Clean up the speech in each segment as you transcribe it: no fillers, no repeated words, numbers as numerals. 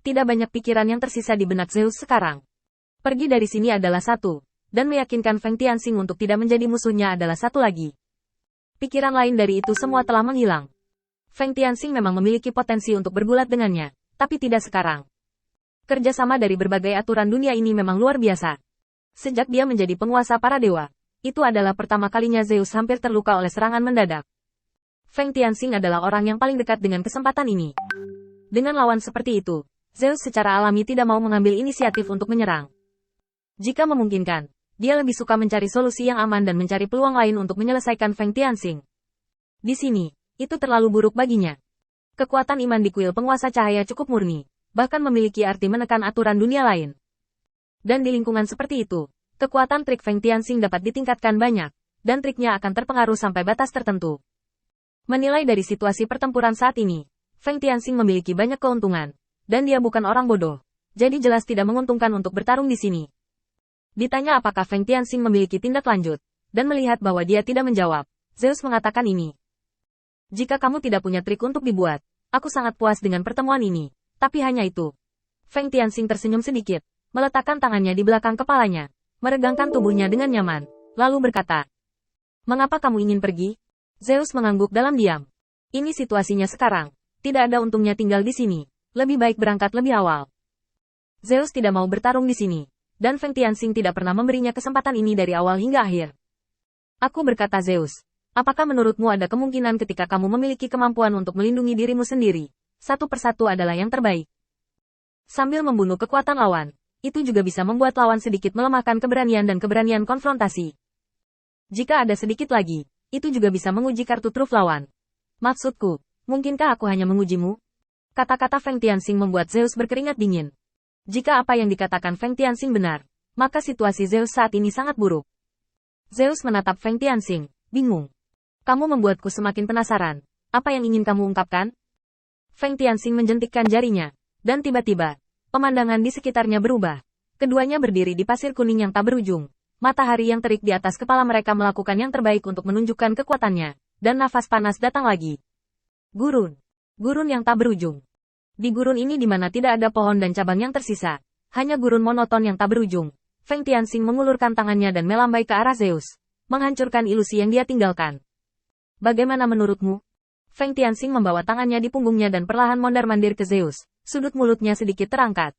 Tidak banyak pikiran yang tersisa di benak Zeus sekarang. Pergi dari sini adalah satu, dan meyakinkan Feng Tianxing untuk tidak menjadi musuhnya adalah satu lagi. Pikiran lain dari itu semua telah menghilang. Feng Tianxing memang memiliki potensi untuk bergulat dengannya, tapi tidak sekarang. Kerjasama dari berbagai aturan dunia ini memang luar biasa. Sejak dia menjadi penguasa para dewa, itu adalah pertama kalinya Zeus hampir terluka oleh serangan mendadak. Feng Tianxing adalah orang yang paling dekat dengan kesempatan ini. Dengan lawan seperti itu, Zeus secara alami tidak mau mengambil inisiatif untuk menyerang. Jika memungkinkan, dia lebih suka mencari solusi yang aman dan mencari peluang lain untuk menyelesaikan Feng Tianxing. Di sini, itu terlalu buruk baginya. Kekuatan iman di kuil penguasa cahaya cukup murni, bahkan memiliki arti menekan aturan dunia lain. Dan di lingkungan seperti itu, kekuatan trik Feng Tianxing dapat ditingkatkan banyak, dan triknya akan terpengaruh sampai batas tertentu. Menilai dari situasi pertempuran saat ini, Feng Tianxing memiliki banyak keuntungan, dan dia bukan orang bodoh, jadi jelas tidak menguntungkan untuk bertarung di sini. Ditanya apakah Feng Tianxing memiliki tindak lanjut, dan melihat bahwa dia tidak menjawab, Zeus mengatakan ini. Jika kamu tidak punya trik untuk dibuat, aku sangat puas dengan pertemuan ini, tapi hanya itu. Feng Tianxing tersenyum sedikit, meletakkan tangannya di belakang kepalanya, meregangkan tubuhnya dengan nyaman, lalu berkata, "Mengapa kamu ingin pergi?" Zeus mengangguk dalam diam. Ini situasinya sekarang, tidak ada untungnya tinggal di sini, lebih baik berangkat lebih awal. Zeus tidak mau bertarung di sini, dan Feng Tianxing tidak pernah memberinya kesempatan ini dari awal hingga akhir. Aku berkata Zeus, apakah menurutmu ada kemungkinan ketika kamu memiliki kemampuan untuk melindungi dirimu sendiri, satu persatu adalah yang terbaik? Sambil membunuh kekuatan lawan, itu juga bisa membuat lawan sedikit melemahkan keberanian dan keberanian konfrontasi. Jika ada sedikit lagi, itu juga bisa menguji kartu truf lawan. Maksudku, mungkinkah aku hanya mengujimu? Kata-kata Feng Tianxing membuat Zeus berkeringat dingin. Jika apa yang dikatakan Feng Tianxing benar, maka situasi Zeus saat ini sangat buruk. Zeus menatap Feng Tianxing, bingung. Kamu membuatku semakin penasaran. Apa yang ingin kamu ungkapkan? Feng Tianxing menjentikkan jarinya, dan tiba-tiba, pemandangan di sekitarnya berubah. Keduanya berdiri di pasir kuning yang tak berujung. Matahari yang terik di atas kepala mereka melakukan yang terbaik untuk menunjukkan kekuatannya, dan nafas panas datang lagi. Gurun. Gurun yang tak berujung. Di gurun ini di mana tidak ada pohon dan cabang yang tersisa, hanya gurun monoton yang tak berujung. Feng Tianxing mengulurkan tangannya dan melambai ke arah Zeus, menghancurkan ilusi yang dia tinggalkan. Bagaimana menurutmu? Feng Tianxing membawa tangannya di punggungnya dan perlahan mondar-mandir ke Zeus, sudut mulutnya sedikit terangkat.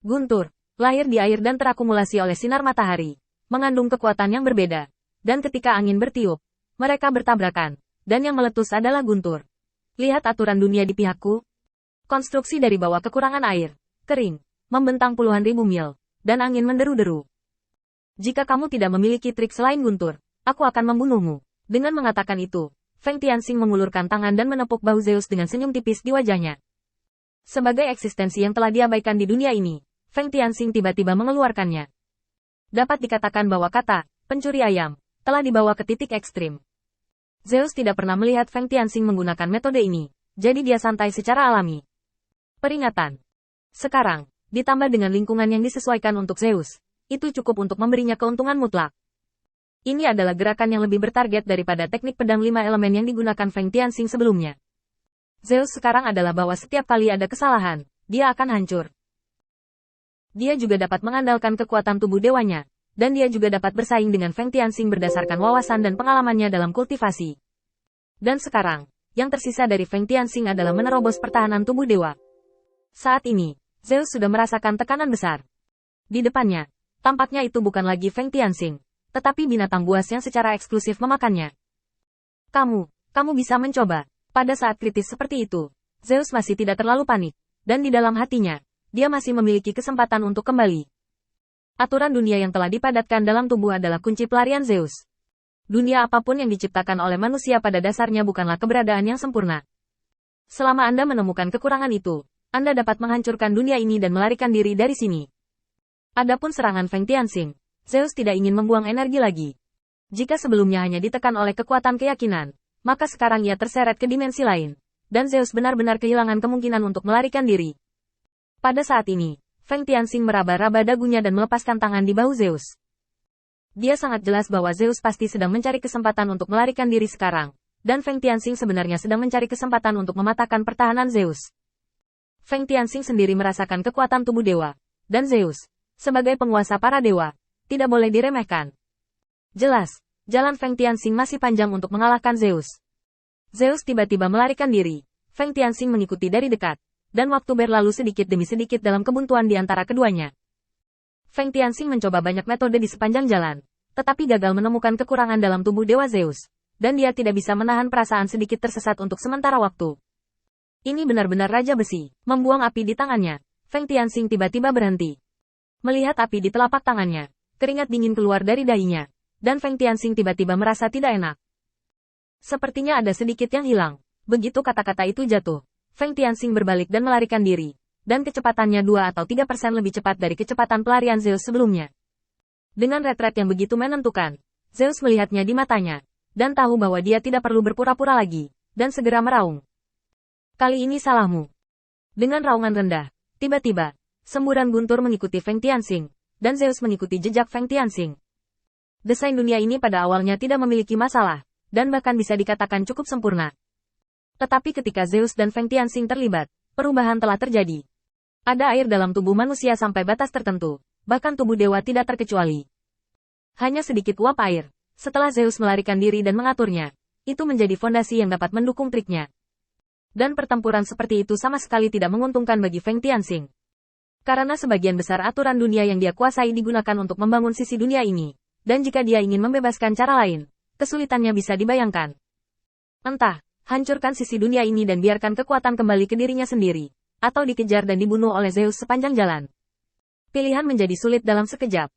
Guntur, lahir di air dan terakumulasi oleh sinar matahari, mengandung kekuatan yang berbeda, dan ketika angin bertiup, mereka bertabrakan, dan yang meletus adalah guntur. Lihat aturan dunia di pihakku. Konstruksi dari bawah kekurangan air, kering, membentang puluhan ribu mil, dan angin menderu-deru. Jika kamu tidak memiliki trik selain guntur, aku akan membunuhmu. Dengan mengatakan itu, Feng Tianxing mengulurkan tangan dan menepuk bahu Zeus dengan senyum tipis di wajahnya. Sebagai eksistensi yang telah diabaikan di dunia ini, Feng Tianxing tiba-tiba mengeluarkannya. Dapat dikatakan bahwa kata, pencuri ayam, telah dibawa ke titik ekstrim. Zeus tidak pernah melihat Feng Tianxing menggunakan metode ini, jadi dia santai secara alami. Peringatan. Sekarang, ditambah dengan lingkungan yang disesuaikan untuk Zeus, itu cukup untuk memberinya keuntungan mutlak. Ini adalah gerakan yang lebih bertarget daripada teknik pedang 5 elemen yang digunakan Feng Tianxing sebelumnya. Zeus sekarang adalah bahwa setiap kali ada kesalahan, dia akan hancur. Dia juga dapat mengandalkan kekuatan tubuh dewanya, dan dia juga dapat bersaing dengan Feng Tianxing berdasarkan wawasan dan pengalamannya dalam kultivasi. Dan sekarang, yang tersisa dari Feng Tianxing adalah menerobos pertahanan tubuh dewa. Saat ini, Zeus sudah merasakan tekanan besar. Di depannya, tampaknya itu bukan lagi Feng Tianxing, tetapi binatang buas yang secara eksklusif memakannya. Kamu bisa mencoba. Pada saat kritis seperti itu, Zeus masih tidak terlalu panik, dan di dalam hatinya, dia masih memiliki kesempatan untuk kembali. Aturan dunia yang telah dipadatkan dalam tubuh adalah kunci pelarian Zeus. Dunia apapun yang diciptakan oleh manusia pada dasarnya bukanlah keberadaan yang sempurna. Selama Anda menemukan kekurangan itu, Anda dapat menghancurkan dunia ini dan melarikan diri dari sini. Adapun serangan Feng Tianxing, Zeus tidak ingin membuang energi lagi. Jika sebelumnya hanya ditekan oleh kekuatan keyakinan, maka sekarang ia terseret ke dimensi lain, dan Zeus benar-benar kehilangan kemungkinan untuk melarikan diri. Pada saat ini, Feng Tianxing meraba-raba dagunya dan melepaskan tangan di bahu Zeus. Dia sangat jelas bahwa Zeus pasti sedang mencari kesempatan untuk melarikan diri sekarang, dan Feng Tianxing sebenarnya sedang mencari kesempatan untuk mematahkan pertahanan Zeus. Feng Tianxing sendiri merasakan kekuatan tubuh dewa. Dan Zeus, sebagai penguasa para dewa, tidak boleh diremehkan. Jelas, jalan Feng Tianxing masih panjang untuk mengalahkan Zeus. Zeus tiba-tiba melarikan diri. Feng Tianxing mengikuti dari dekat, dan waktu berlalu sedikit demi sedikit dalam kebuntuan di antara keduanya. Feng Tianxing mencoba banyak metode di sepanjang jalan, tetapi gagal menemukan kekurangan dalam tubuh dewa Zeus, dan dia tidak bisa menahan perasaan sedikit tersesat untuk sementara waktu. Ini benar-benar Raja Besi. Membuang api di tangannya, Feng Tianxing tiba-tiba berhenti. Melihat api di telapak tangannya, keringat dingin keluar dari dahinya, dan Feng Tianxing tiba-tiba merasa tidak enak. Sepertinya ada sedikit yang hilang. Begitu kata-kata itu jatuh, Feng Tianxing berbalik dan melarikan diri, dan kecepatannya 2 atau 3% lebih cepat dari kecepatan pelarian Zeus sebelumnya. Dengan retret yang begitu menentukan, Zeus melihatnya di matanya, dan tahu bahwa dia tidak perlu berpura-pura lagi, dan segera meraung. Kali ini salahmu. Dengan raungan rendah, tiba-tiba, semburan guntur mengikuti Feng Tianxing, dan Zeus mengikuti jejak Feng Tianxing. Desain dunia ini pada awalnya tidak memiliki masalah, dan bahkan bisa dikatakan cukup sempurna. Tetapi ketika Zeus dan Feng Tianxing terlibat, perubahan telah terjadi. Ada air dalam tubuh manusia sampai batas tertentu, bahkan tubuh dewa tidak terkecuali. Hanya sedikit uap air, setelah Zeus melarikan diri dan mengaturnya, itu menjadi fondasi yang dapat mendukung triknya. Dan pertempuran seperti itu sama sekali tidak menguntungkan bagi Feng Tianxing. Karena sebagian besar aturan dunia yang dia kuasai digunakan untuk membangun sisi dunia ini, dan jika dia ingin membebaskan cara lain, kesulitannya bisa dibayangkan. Entah, hancurkan sisi dunia ini dan biarkan kekuatan kembali ke dirinya sendiri, atau dikejar dan dibunuh oleh Zeus sepanjang jalan. Pilihan menjadi sulit dalam sekejap.